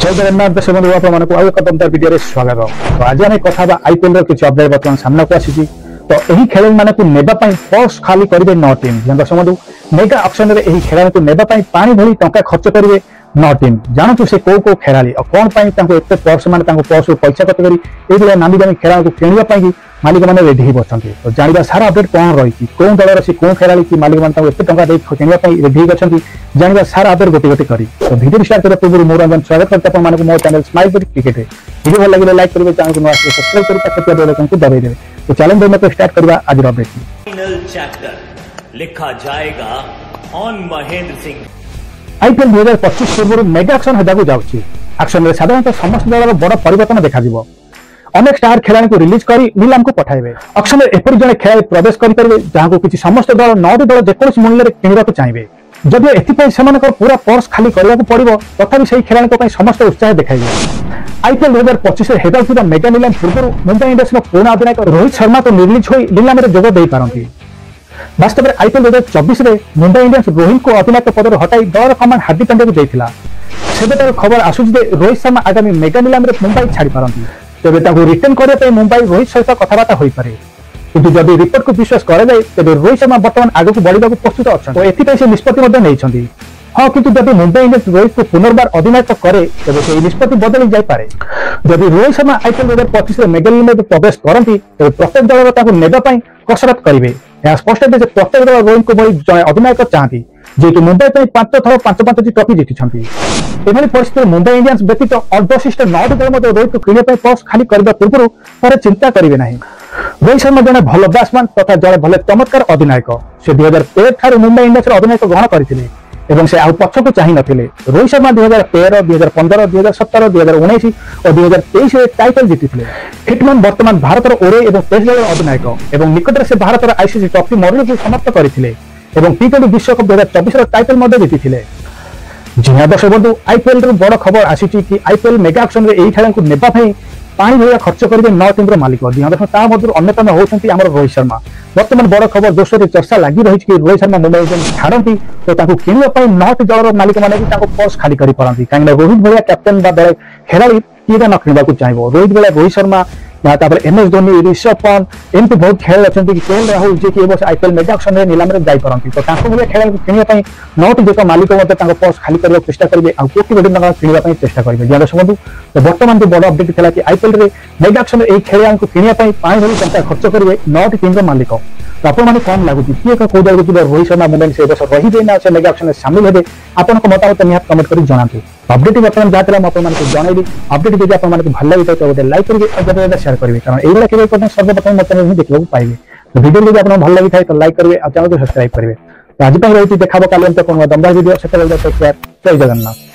जय जगन्नाथ दर्शक बंधु आपको आउ एक दमदार वीडियो स्वागत। तो आज आम कथा आईपीएल किसी अपडेट बर्तमान सामना को आसी। तो यही खेल मानक नेबाई पर्स खाली करेंगे 9 टीम। दर्शक बंधु मेगा ऑक्शन में खेल को नेबाई पानी भली टंका खर्च करेंगे 9 टीम। जानतु से कौ खेलाड़ी और कौन एत पर्स मान पर्स पैसा खर्च कर नामी दामी खेल को किणापी मालिक मैंने रेडी हो बसंती। तो जानवा सारा अपडेट कौन रही कौन दलर से कौन खेलाड़ी की मालिक मैंने एत टाँग किणापी रेडी हो जानवा सारा अपडेट गोटे गोटे करी। तो वीडियो स्टार्ट करने पूर्व मोर रंजन स्वागत करते हैं मो चैनल स्माइल क्रिकेट। वीडियो भल लगे लाइक करेंगे, चैनल को सब्सक्राइब कर दबाई देवे। तो चैलेंज में स्टार्ट करवा आज अपडेट। फाइनल चैप्टर लिखा जाएगा ऑन महेंद्र सिंह। आईपीएल 2025 पूर्व मेगा ऑक्शन होगा जाऊँगी। ऑक्शन में साधारणतः समस्त दल बड़ परिवर्तन देखा अनेक स्टार खेलाड़ी को रिलीज कर नीलाम को पठाइबे। ऑक्शन में एपरी जड़े खेलाड़ी प्रवेश करेंगे जहां किसी समस्त दल 9 दल जेकोसी मूल्य किणवा चाहिए। जदिव एथपाई पूरा पर्स खाली करने को पड़ो तथापि से खेलाड़ी समस्त उत्साह देखा। आईपीएल 2025 होगा मेगा नीलाम पूर्व मुंबई इंडियंस पुराना अधिनायक रोहित शर्मा तो निर्लीज हो नीलाम में जोग दे पारती। वास्तव में आईपीएल 2024 में मुंबई इंडियंस रोहित को अधिनायक पदर हटाई दल कमान हार्दिक पांड्या को देता। सेबेटार खबर आसूची रोहित शर्मा आगामी मेगा नीलाम में मुंबई छाड़ी पारती। तेरे रिटर्न करने मुंबई रोहित सहित कथबार्ता हो पारे। किंतु जदि रिपोर्ट को विश्वास कराए तेज रोहित शर्मा बर्तमान आगक बढ़ा प्रस्तुत अच्छा तो एथपाई निष्पत्ति नहीं। हाँ किंतु जब मुंबई इंडियंस रोहित को पुनर्बार अधिनायक करे तेज से निष्पत्ति बदल जापे। जदि रोहित शर्मा आईपीएल 2025 मेगा नीलाम में प्रवेश करती तेज प्रत्येक दल नेबाई कसरत करेंगे। यह स्पष्ट है प्रत्येक दल रोहित को भली जड़े अधिनायक चाहती जी कि मुंबई 5 थर 5 ट्रॉफी जीति। एभली परिस्थिति मुंबई इंडियंस व्यतीत अवशिष्ट 9 दल रोहित को किणा पर्स खाली करने पूर्व पर चिंता करेंगे ना। रोहित शर्मा जड़े भल बैट्समैन तथा जड़े भले चमत्कार अधिनायक। से 2013 ठार मुंबई इंडियंस अधिनायक ग्रहण करते से आउ पछकू चाह नथिले। रोहित शर्मा 2013, 2015, 2017, 2019 और 2023 टाइटल जीति। हिटमैन वर्तमान भारत ओरे और टेस्ट दल अधिनायक और निकट से भारत आईसीसी ट्रॉफी मरणी को समाप्त करते T20 विश्वकप 2024 टाइटल जीति। जी हाँ दर्शक बंधु आईपीएल बड़ खबर आसी कि आईपीएल मेगा ऑक्शन में यही खेल को नेबाई पानी भैया खर्च करेंगे 9 टीम मालिक। जी हाँ देखो अन्यतम होती रोहित शर्मा। वर्तमान बड़ खबर दोषरे चर्चा लगी रही कि रोहित शर्मा मुंबई इंडियंस छाड़ती तो किणापी 9 दल मालिक मैंने पर्स खाली कर पारती। कहीं रोहित भाया कैप्टेन बड़े खेलाड़ी किए न किणवा चाहिए। रोहित भाया रोहित शर्मा MS धोनी, ऋषभ पंत एमती बहुत खेल अच्छा KL राहुल जी की आईपीएल मेगा ऑक्शन में नीलाम में जापरती। तो भाई खेल किणापी 9 देश मालिक पर्स खाली करने चेष्टा करेंगे और कोटी कोटी टका किणापी चेष्टा करेंगे। दर्शक बंधु तो बर्तमान जो बड़ अपडेट था कि आईपीएल मेगा ऑक्शन में खेल को किणापी पानी भली टंका खर्च करेंगे 9 टीम मालिक। तो आपने कौन लगुच किए कौ दल को रोहित शर्मा मुंबई से वर्ष रही ना से मेगा ऑक्शन में सामिल हे आपन मतामत निहात कमेंट कर जनातु। अपडेट बर्तमान जहाँ आपको जनइली अपडेट जब आपको भल लगे तो गोटे लाइक करेंगे शेयर करेंगे कारण ये सर्वप्रथम मत देखा पाइबे। तो वीडियो जब आपको भल लगी था तो लाइक करेंगे और चैनल को सब्सक्राइब करेंगे। तो आज रही देखा कल दमदार वीडियो से जय जगन्नाथ।